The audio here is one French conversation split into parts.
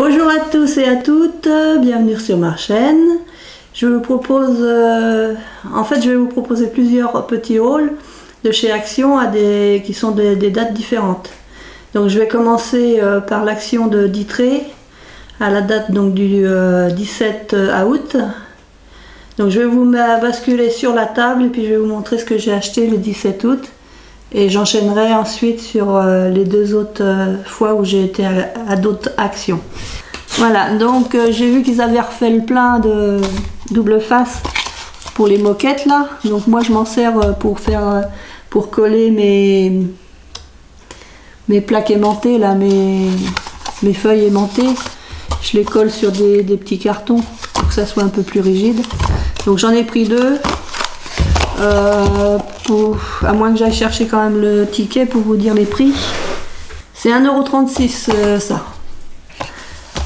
Bonjour à tous et à toutes, bienvenue sur ma chaîne. Je vous propose, je vais vous proposer plusieurs petits hauls de chez Action qui sont des dates différentes. Donc je vais commencer par l'Action de Ditré à la date donc du 17 août. Donc je vais vous basculer sur la table et puis je vais vous montrer ce que j'ai acheté le 17 août. Et j'enchaînerai ensuite sur les deux autres fois où j'ai été à d'autres actions. Voilà, donc j'ai vu qu'ils avaient refait le plein de double face pour les moquettes là. Donc moi je m'en sers pour coller mes plaques aimantées là, mes feuilles aimantées. Je les colle sur des petits cartons pour que ça soit un peu plus rigide. Donc j'en ai pris deux. À moins que j'aille chercher quand même le ticket pour vous dire les prix. C'est 1,36 € ça.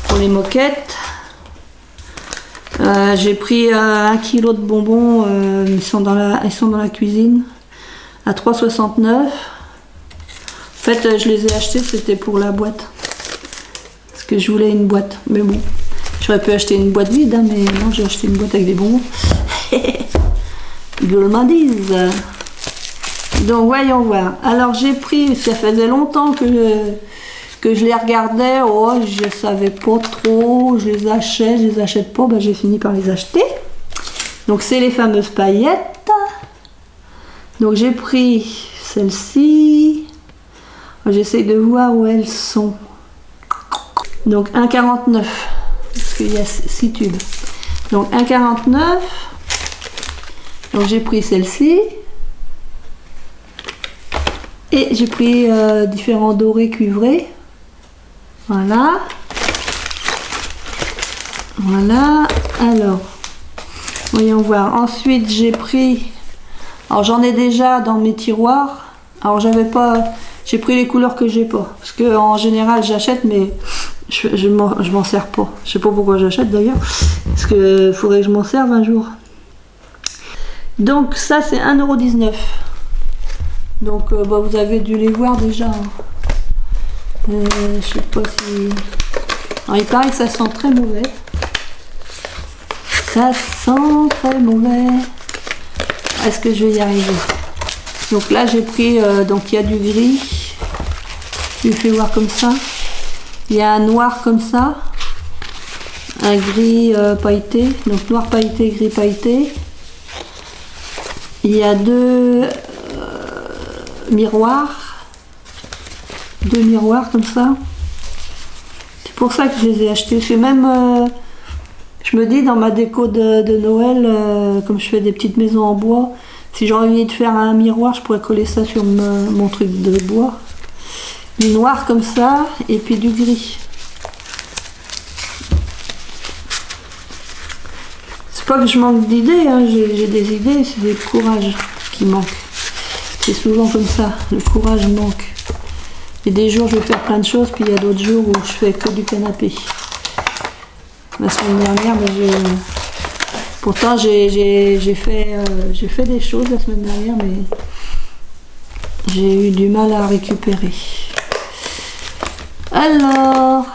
Pour les moquettes. J'ai pris 1 kg de bonbons. Ils sont dans la cuisine. À 3,69 €. En fait, je les ai achetés, c'était pour la boîte. Parce que je voulais une boîte. Mais bon, j'aurais pu acheter une boîte vide, hein, mais non, j'ai acheté une boîte avec des bonbons. Gourmandise. Donc voyons voir. Alors j'ai pris, ça faisait longtemps que je les regardais, oh je savais pas trop, je les achète pas, ben, j'ai fini par les acheter. Donc c'est les fameuses paillettes. Donc j'ai pris celle-ci. J'essaie de voir où elles sont. Donc 1,49 €, parce qu'il y a 6 tubes. Donc 1,49 €. Donc j'ai pris celle-ci. Et j'ai pris différents dorés cuivrés. Voilà. Voilà. Alors, voyons voir. Ensuite, j'ai pris... Alors j'en ai déjà dans mes tiroirs. Alors j'ai pris les couleurs que j'ai pas. Parce que en général j'achète, mais je m'en sers pas. Je sais pas pourquoi j'achète d'ailleurs. Parce que faudrait que je m'en serve un jour. Donc ça c'est 1,19 €. Donc vous avez dû les voir déjà. Je sais pas si... Alors, il paraît que ça sent très mauvais. Ça sent très mauvais. Est-ce que je vais y arriver? Donc là j'ai pris... donc il y a du gris. Je vous fais voir comme ça. Il y a un noir comme ça. Un gris pailleté. Donc noir pailleté, gris pailleté. Il y a deux miroirs. Deux miroirs comme ça. C'est pour ça que je les ai achetés. C'est même, je me dis dans ma déco de Noël, comme je fais des petites maisons en bois, si j'ai envie de faire un miroir, je pourrais coller ça sur mon truc de bois. Du noir comme ça, et puis du gris. Pas que je manque d'idées, hein. J'ai des idées, c'est le courage qui manque. C'est souvent comme ça, le courage manque. Et des jours je vais faire plein de choses, puis il y a d'autres jours où je fais que du canapé. La semaine dernière, pourtant j'ai fait des choses la semaine dernière, mais j'ai eu du mal à récupérer. Alors,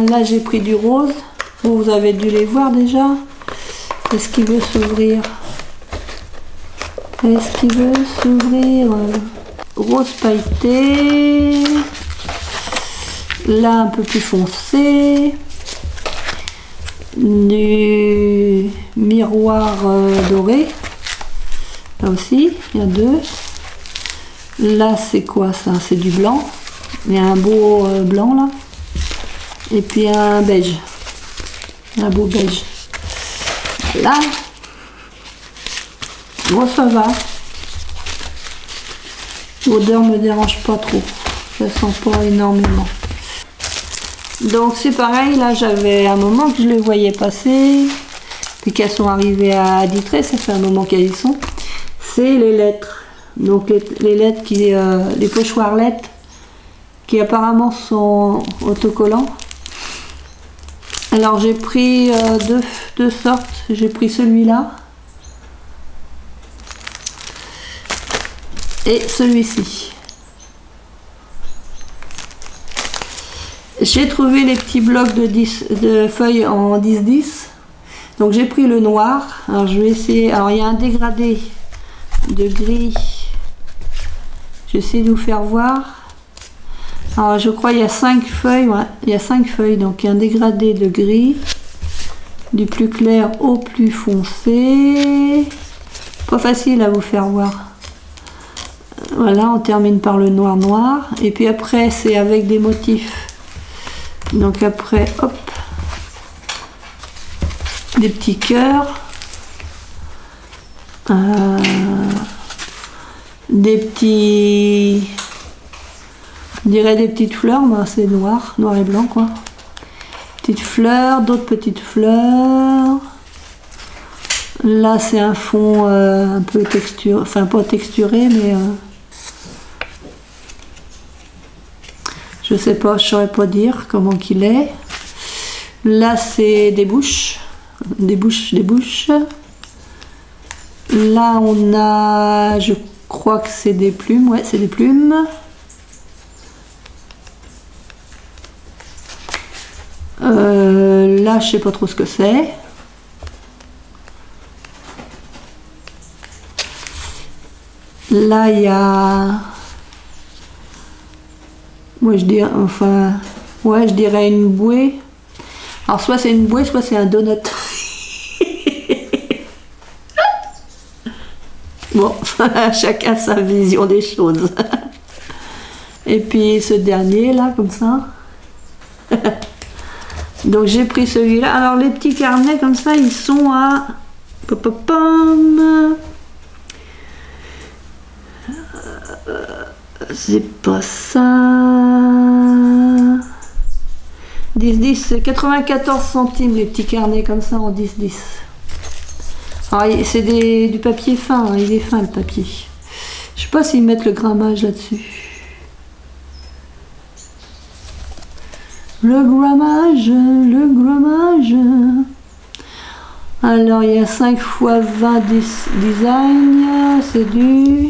là j'ai pris du rose. Vous avez dû les voir déjà. Est-ce qu'il veut s'ouvrir? Est-ce qu'il veut s'ouvrir? Rose pailleté. Là, un peu plus foncé. Du miroir doré. Là aussi, il y a deux. Là, c'est quoi ça? C'est du blanc. Il y a un beau blanc là. Et puis un beige. Un beau beige. Là, bon ça va. L'odeur me dérange pas trop. Ça sent pas énormément. Donc c'est pareil, là j'avais un moment que je les voyais passer. Puis qu'elles sont arrivées à Ditré, ça fait un moment qu'elles y sont. C'est les lettres. Donc les lettres les pochoirs lettres qui apparemment sont autocollants. Alors j'ai pris deux sortes, j'ai pris celui-là et celui-ci. J'ai trouvé les petits blocs de feuilles en 10-10. Donc j'ai pris le noir. Alors je vais essayer. Alors il y a un dégradé de gris. J'essaie de vous faire voir. Alors je crois il y a 5 feuilles. Ouais, il y a 5 feuilles. Donc il y a un dégradé de gris. Du plus clair au plus foncé. Pas facile à vous faire voir. Voilà, on termine par le noir noir. Et puis après c'est avec des motifs. Donc après, hop. Des petits cœurs, des petits, on dirait des petites fleurs, mais c'est noir, noir et blanc quoi. Petites fleurs, d'autres petites fleurs. Là c'est un fond un peu texturé, enfin pas texturé mais je sais pas, je saurais pas dire comment qu'il est. Là c'est des bouches. Des bouches. Là on a, je crois que c'est des plumes, ouais c'est des plumes. Là je sais pas trop ce que c'est. Là il y a, moi je dirais, enfin, ouais je dirais une bouée. Alors soit c'est une bouée, soit c'est un donut. Bon, chacun sa vision des choses. Et puis ce dernier là, comme ça. Donc j'ai pris celui-là. Alors les petits carnets comme ça, ils sont à... C'est pas ça. 10-10, c'est 94 centimes les petits carnets comme ça en 10-10. Alors c'est du papier fin, hein, il est fin le papier. Je sais pas s'ils mettent le grammage là-dessus. Le grammage. Alors il y a 5 x 20 design, c'est du...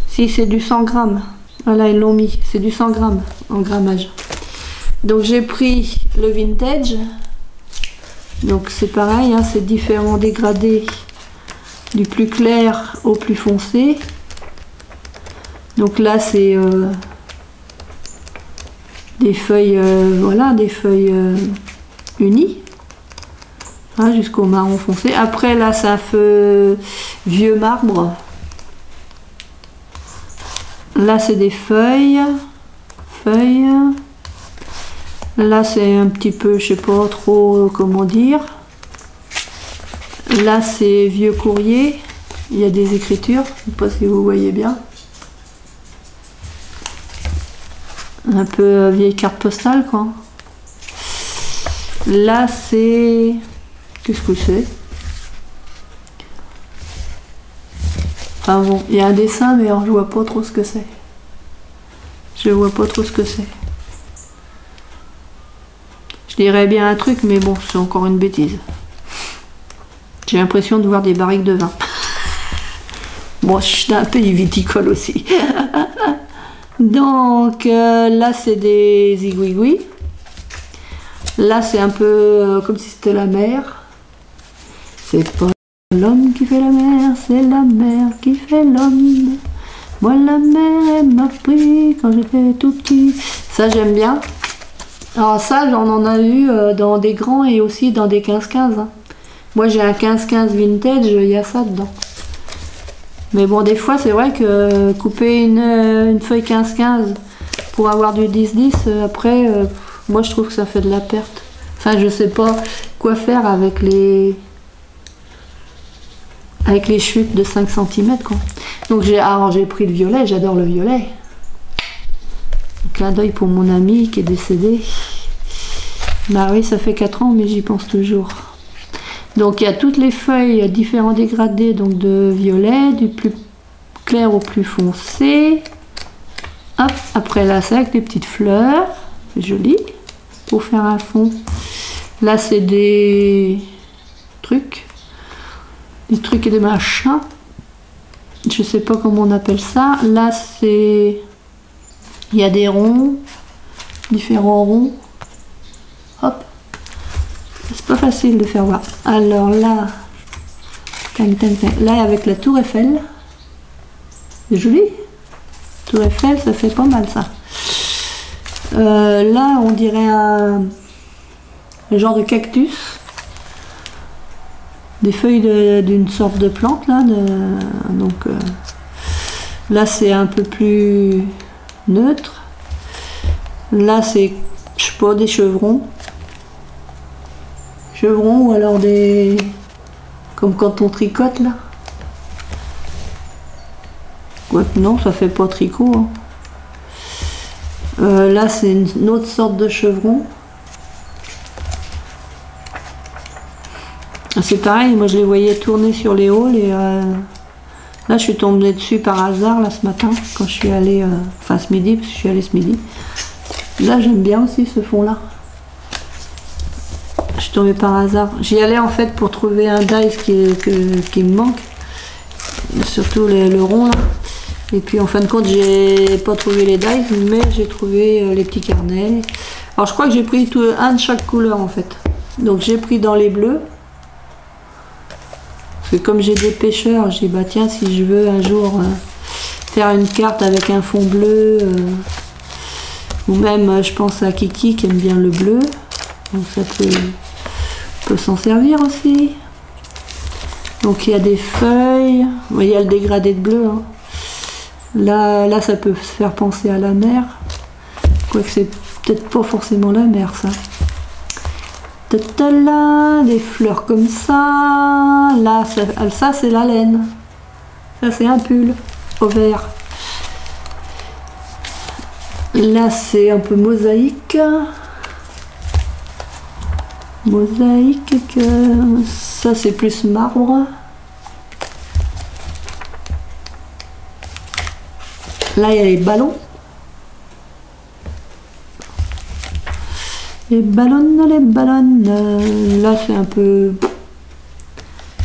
Si c'est du 100 grammes. Voilà, ils l'ont mis, c'est du 100 grammes en grammage. Donc j'ai pris le vintage. Donc c'est pareil, hein, c'est différents dégradés du plus clair au plus foncé. Donc là c'est des feuilles, voilà, des feuilles unies, hein, jusqu'au marron foncé. Après là c'est un feu vieux marbre. Là c'est des feuilles. Là c'est un petit peu, je sais pas trop comment dire. Là c'est vieux courrier. Il y a des écritures, je sais pas si vous voyez bien. Un peu vieille carte postale quoi. Là c'est... Qu'est-ce que c'est? Enfin bon, il y a un dessin mais alors je vois pas trop ce que c'est. Je vois pas trop ce que c'est. Je dirais bien un truc mais bon, c'est encore une bêtise. J'ai l'impression de voir des barriques de vin. Bon, je suis un pays viticole aussi. Donc là c'est des zigouigouis. Là c'est un peu comme si c'était la mer. C'est pas l'homme qui fait la mer, c'est la mer qui fait l'homme. Moi la mer elle m'a pris quand j'étais tout petit. Ça j'aime bien. Alors ça on en a eu dans des grands et aussi dans des 15-15. Hein. Moi j'ai un 15-15 vintage, il y a ça dedans. Mais bon, des fois, c'est vrai que couper une feuille 15-15 pour avoir du 10-10, après, moi, je trouve que ça fait de la perte. Enfin, je sais pas quoi faire avec les chutes de 5 cm, quoi. Donc, j'ai pris le violet, j'adore le violet. Un clin d'œil pour mon ami qui est décédé. Bah oui, ça fait 4 ans, mais j'y pense toujours. Donc il y a toutes les feuilles, il y a différents dégradés donc de violet, du plus clair au plus foncé. Hop, après là c'est avec des petites fleurs, c'est joli, pour faire un fond. Là c'est des trucs et des machins. Je sais pas comment on appelle ça. Là c'est Il y a des ronds, différents ronds. Hop. C'est pas facile de faire voir. Alors là, là avec la tour Eiffel. C'est joli. Tour Eiffel, ça fait pas mal ça. Là, on dirait un genre de cactus. Des feuilles d'une sorte de plante là. Donc là, c'est un peu plus neutre. Là, c'est, je sais pas, des chevrons. Chevrons ou alors des... comme quand on tricote là. Quoique non, ça fait pas tricot. Hein. Là, c'est une autre sorte de chevron. C'est pareil, moi je les voyais tourner sur les hauls et là je suis tombée dessus par hasard là ce matin quand je suis allée, enfin ce midi, parce que je suis allée ce midi. Là j'aime bien aussi ce fond là. Je suis tombée par hasard. J'y allais en fait pour trouver un dice qui me manque, surtout le rond là. Et puis en fin de compte j'ai pas trouvé les dice, mais j'ai trouvé les petits carnets. Alors je crois que j'ai pris un de chaque couleur en fait. Donc j'ai pris dans les bleus. Parce que comme j'ai des pêcheurs, j'ai dit bah tiens, si je veux un jour faire une carte avec un fond bleu, ou même je pense à Kiki qui aime bien le bleu, donc ça peut s'en servir aussi. Donc il y a des feuilles, il y a le dégradé de bleu. Hein. Là ça peut se faire penser à la mer, quoique c'est peut-être pas forcément la mer ça. Là, des fleurs comme ça. Là, ça c'est la laine. Ça c'est un pull au vert. Là c'est un peu mosaïque. Mosaïque. Ça c'est plus marbre. Là il y a les ballons. Les ballons, les ballons. Là, c'est un peu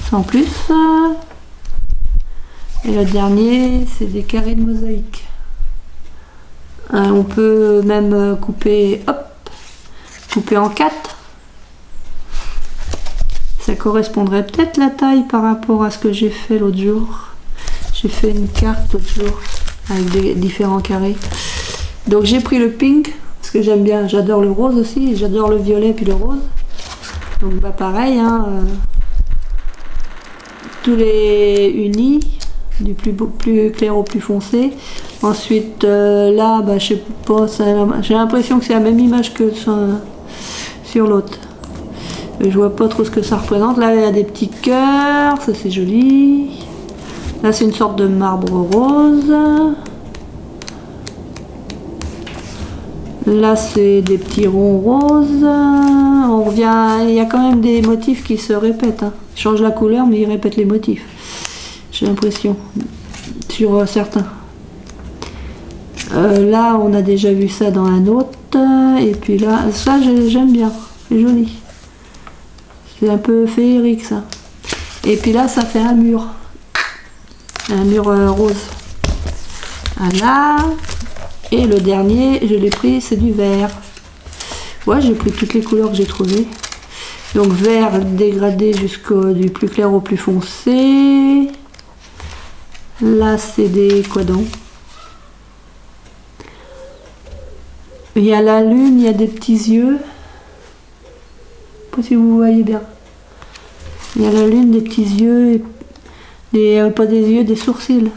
sans plus. Et le dernier, c'est des carrés de mosaïque. On peut même couper, hop, couper en 4. Ça correspondrait peut-être la taille par rapport à ce que j'ai fait l'autre jour. J'ai fait une carte l'autre jour avec des différents carrés. Donc j'ai pris le pink. Parce que j'aime bien, j'adore le rose aussi, j'adore le violet puis le rose. Donc bah pareil, hein, tous les unis, du plus clair au plus foncé. Ensuite là, bah, je sais pas, j'ai l'impression que c'est la même image que sur l'autre. Je vois pas trop ce que ça représente. Là il y a des petits cœurs, ça c'est joli. Là c'est une sorte de marbre rose. Là c'est des petits ronds roses. On revient, il y a quand même des motifs qui se répètent. Hein. Ils changent la couleur mais ils répètent les motifs. J'ai l'impression sur certains. Là on a déjà vu ça dans un autre. Et puis là, ça j'aime bien. C'est joli. C'est un peu féerique ça. Et puis là ça fait un mur. Un mur rose. Voilà. Et le dernier, je l'ai pris, c'est du vert. Ouais, j'ai pris toutes les couleurs que j'ai trouvées. Donc vert dégradé jusqu'au du plus clair au plus foncé. Là, c'est des quoi donc? Il y a la lune, il y a des petits yeux. Je sais pas si vous voyez bien. Il y a la lune, des petits yeux, et pas des yeux, des sourcils.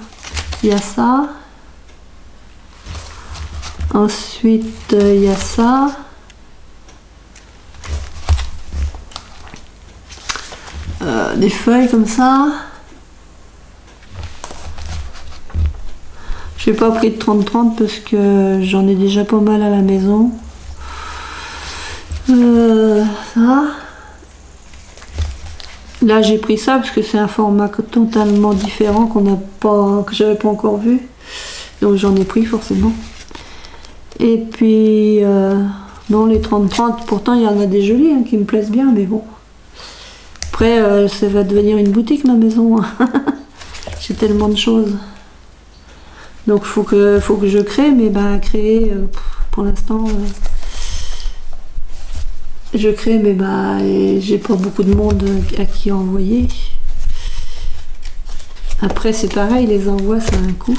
Il y a ça. Ensuite, il y a ça. Des feuilles comme ça. Je n'ai pas pris de 30-30 parce que j'en ai déjà pas mal à la maison. Ça. Là, j'ai pris ça parce que c'est un format totalement différent que j'avais pas encore vu. Donc j'en ai pris forcément. Et puis, non, les 30-30, pourtant il y en a des jolis hein, qui me plaisent bien, mais bon. Après, ça va devenir une boutique ma maison. J'ai tellement de choses. Donc faut que je crée, mais bah créer pour l'instant je crée, mais bah j'ai pas beaucoup de monde à qui envoyer. Après c'est pareil, les envois ça a un coût.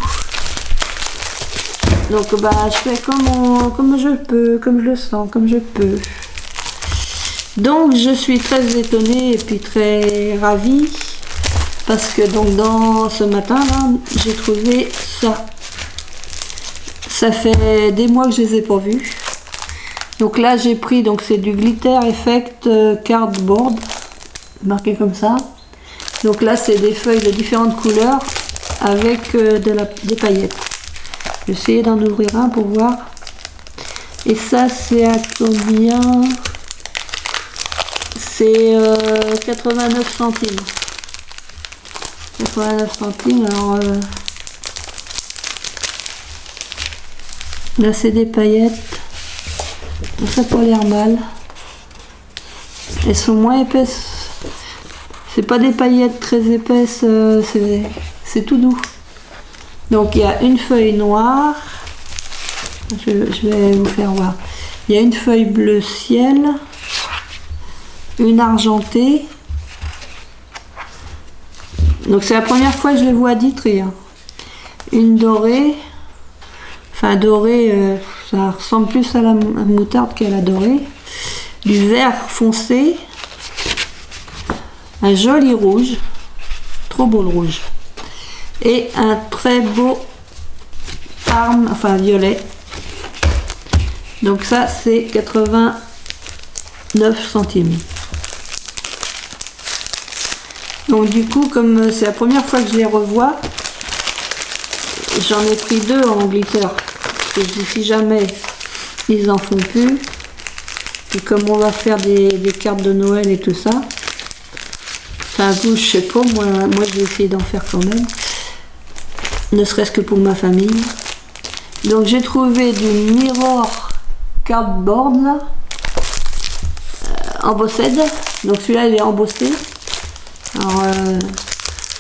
Donc bah je fais comme je peux, comme je le sens, comme je peux. Donc je suis très étonnée et puis très ravie parce que donc dans ce matin là j'ai trouvé ça. Ça fait des mois que je les ai pas vus. Donc là j'ai pris, donc c'est du Glitter Effect Cardboard, marqué comme ça. Donc là c'est des feuilles de différentes couleurs avec des paillettes. Je vais essayer d'en ouvrir un pour voir. Et ça c'est à combien? C'est 89 centimes. 89 centimes, alors là c'est des paillettes. Ça n'a pas l'air mal. Elles sont moins épaisses. C'est pas des paillettes très épaisses, c'est tout doux. Donc il y a une feuille noire. Je vais vous faire voir. Il y a une feuille bleu ciel, une argentée. Donc c'est la première fois que je les vois d'Itri. Une dorée. Enfin dorée, ça ressemble plus à la moutarde qu'à la dorée. Du vert foncé. Un joli rouge. Trop beau le rouge. Et un très beau parme, enfin violet. Donc ça c'est 89 centimes. Donc du coup, comme c'est la première fois que je les revois, j'en ai pris deux en glitter. Parce que je dis si jamais ils en font plus, et comme on va faire des cartes de Noël et tout ça, enfin vous je sais pas, moi je vais essayer d'en faire quand même, ne serait-ce que pour ma famille. Donc j'ai trouvé du Mirror Cardboard là, embossed. Donc celui-là il est embossé. Alors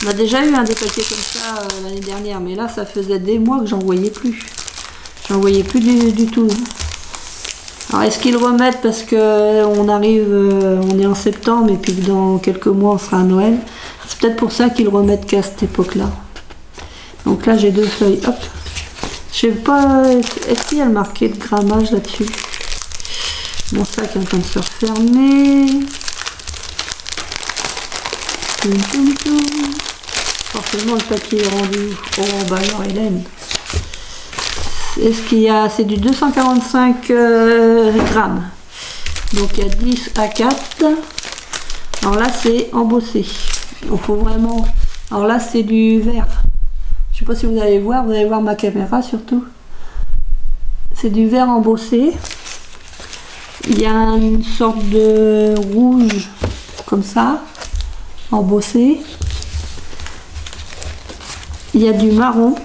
on a déjà eu un des paquets comme ça l'année dernière, mais là ça faisait des mois que j'en voyais plus. J'en voyais plus du tout. Alors est-ce qu'ils le remettent parce que on arrive, on est en septembre et puis que dans quelques mois on sera à Noël. C'est peut-être pour ça qu'ils le remettent qu'à cette époque-là. Donc là j'ai deux feuilles. Hop. Je sais pas, est-ce qu'il y a le marqué de grammage là-dessus? Mon sac est en train de se refermer. Forcément le papier est rendu. Oh bah alors Hélène. Est-ce qu'il y a, c'est du 245 grammes. Donc il y a 10 à 4. Alors là c'est embossé. Il faut vraiment. Alors là c'est du vert. Je sais pas si vous allez voir ma caméra surtout. C'est du vert embossé. Il y a une sorte de rouge comme ça, embossé. Il y a du marron.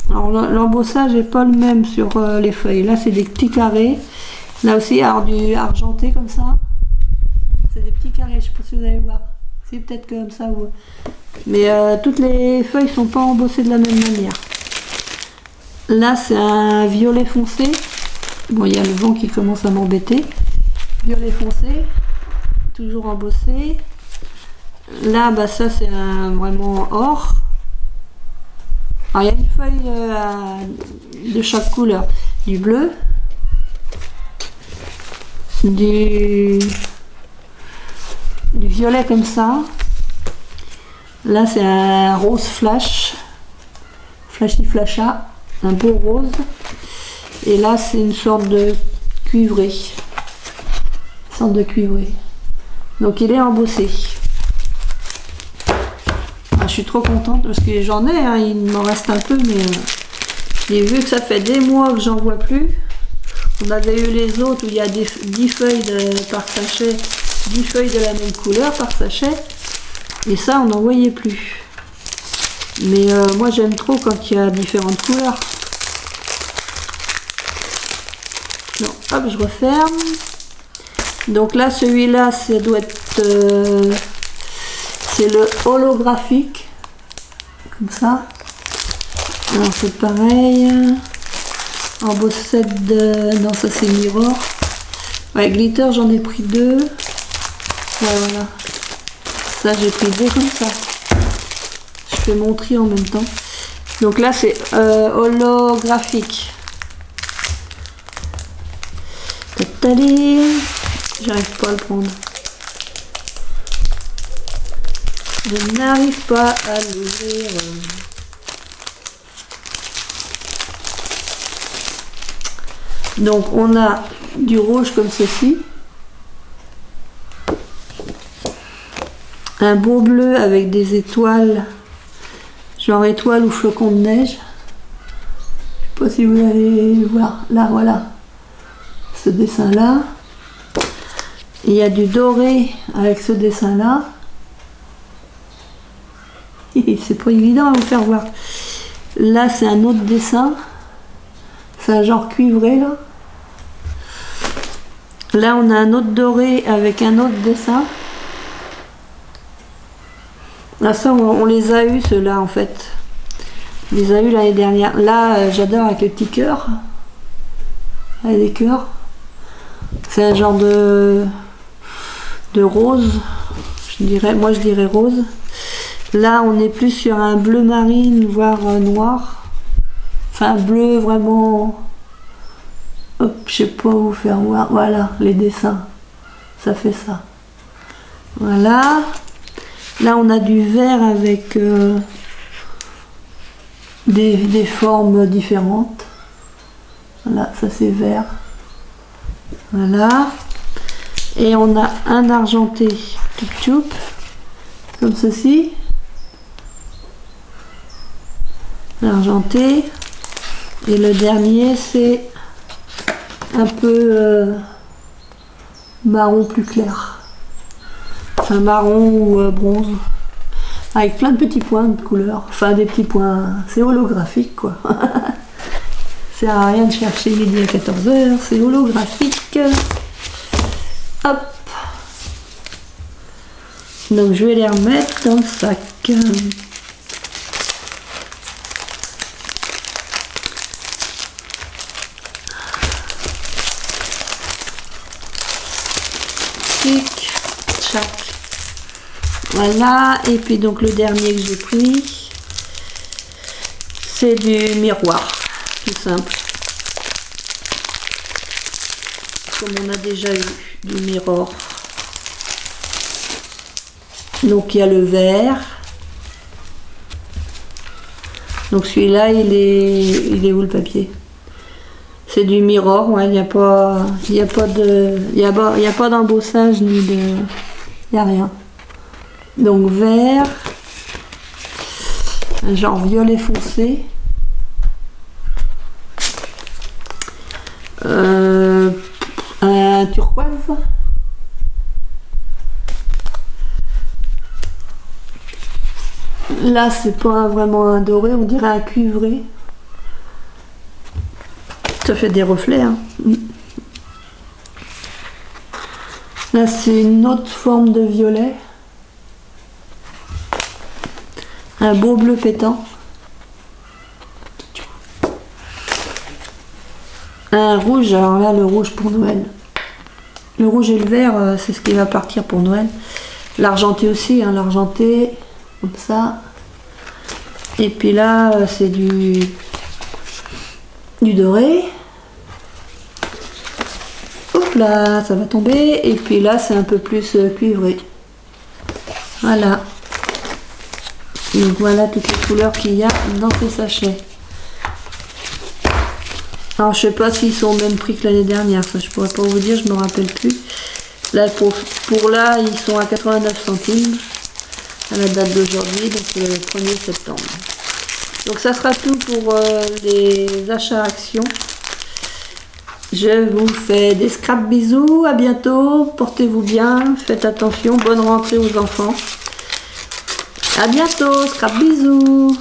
Alors l'embossage n'est pas le même sur les feuilles. Là c'est des petits carrés. Là aussi alors du argenté comme ça. C'est des petits carrés, je sais pas si vous allez voir. C'est peut-être comme ça. Mais toutes les feuilles sont pas embossées de la même manière. Là c'est un violet foncé. Bon il y a le vent qui commence à m'embêter. Violet foncé. Toujours embossé. Là bah ça c'est vraiment or. Alors il y a une feuille de chaque couleur. Du bleu. Du violet comme ça. Là c'est un rose flash. Flashy flasha. Un beau rose. Et là c'est une sorte de cuivré. Une sorte de cuivré. Donc il est embossé. Je suis trop contente parce que j'en ai, hein, il m'en reste un peu, mais j'ai vu que ça fait des mois que j'en vois plus. On avait eu les autres où il y a 10 feuilles par sachet, 10 feuilles de la même couleur par sachet, et ça on n'en voyait plus. Mais moi j'aime trop quand il y a différentes couleurs. Non, hop, je referme. Donc là, celui-là, ça doit être... c'est le holographique. comme ça. Alors c'est pareil. En bossette de... Non, ça c'est Mirror. Ouais, glitter, j'en ai pris 2. Ouais, voilà. Ça, j'ai pris 2 comme ça. Je fais mon tri en même temps. Donc là, c'est holographique. J'arrive pas à le prendre. Je n'arrive pas à l'ouvrir. Donc on a du rouge comme ceci. Un beau bleu avec des étoiles. Genre étoiles ou flocons de neige. Je sais pas si vous allez voir. Là, voilà. Ce dessin-là. Il y a du doré avec ce dessin-là. C'est pas évident à vous faire voir. Là, c'est un autre dessin. C'est un genre cuivré, là. Là, on a un autre doré avec un autre dessin. Là, ça, on les a eu, ceux-là, en fait. On les a eu l'année dernière. Là, j'adore avec les petits cœurs. Avec des cœurs. C'est un genre de rose. Je dirais, moi, je dirais rose. Là, on est plus sur un bleu marine, voire noir. Enfin, bleu vraiment... Hop, je sais pas où vous faire voir. Voilà, les dessins. Ça fait ça. Voilà. Là, on a du vert avec des formes différentes. Voilà, ça c'est vert. Voilà. Et on a un argenté tchoup comme ceci. Argenté. Et le dernier, c'est un peu marron plus clair. Enfin, marron ou bronze. Avec plein de petits points de couleur. Enfin, des petits points. C'est holographique, quoi. Ça sert à rien de chercher midi à 14h. C'est holographique. Hop. Donc, je vais les remettre dans le sac. Voilà, et puis donc le dernier que j'ai pris, c'est du miroir, tout simple. Comme on a déjà eu du miroir. Donc il y a le vert. Donc celui-là, il est où le papier? C'est du miroir, ouais, il n'y a pas d'embossage ni de... Il n'y a rien. Donc vert, un genre violet foncé, un turquoise, là c'est pas vraiment un doré, on dirait un cuivré, ça fait des reflets, hein. Là c'est une autre forme de violet. Un beau bleu pétant. Un rouge, alors là le rouge pour Noël. Le rouge et le vert, c'est ce qui va partir pour Noël. L'argenté aussi, hein, l'argenté, comme ça. Et puis là, c'est du doré. Hop là, ça va tomber. Et puis là, c'est un peu plus cuivré. Voilà. Donc voilà toutes les couleurs qu'il y a dans ces sachets. Alors je sais pas s'ils sont au même prix que l'année dernière, ça je pourrais pas vous dire, je me rappelle plus. Là pour là ils sont à 89 centimes à la date d'aujourd'hui, donc le 1er septembre. Donc ça sera tout pour les achats actions. Je vous fais des scraps bisous, à bientôt, portez-vous bien, faites attention, bonne rentrée aux enfants. À bientôt, scrap bisous.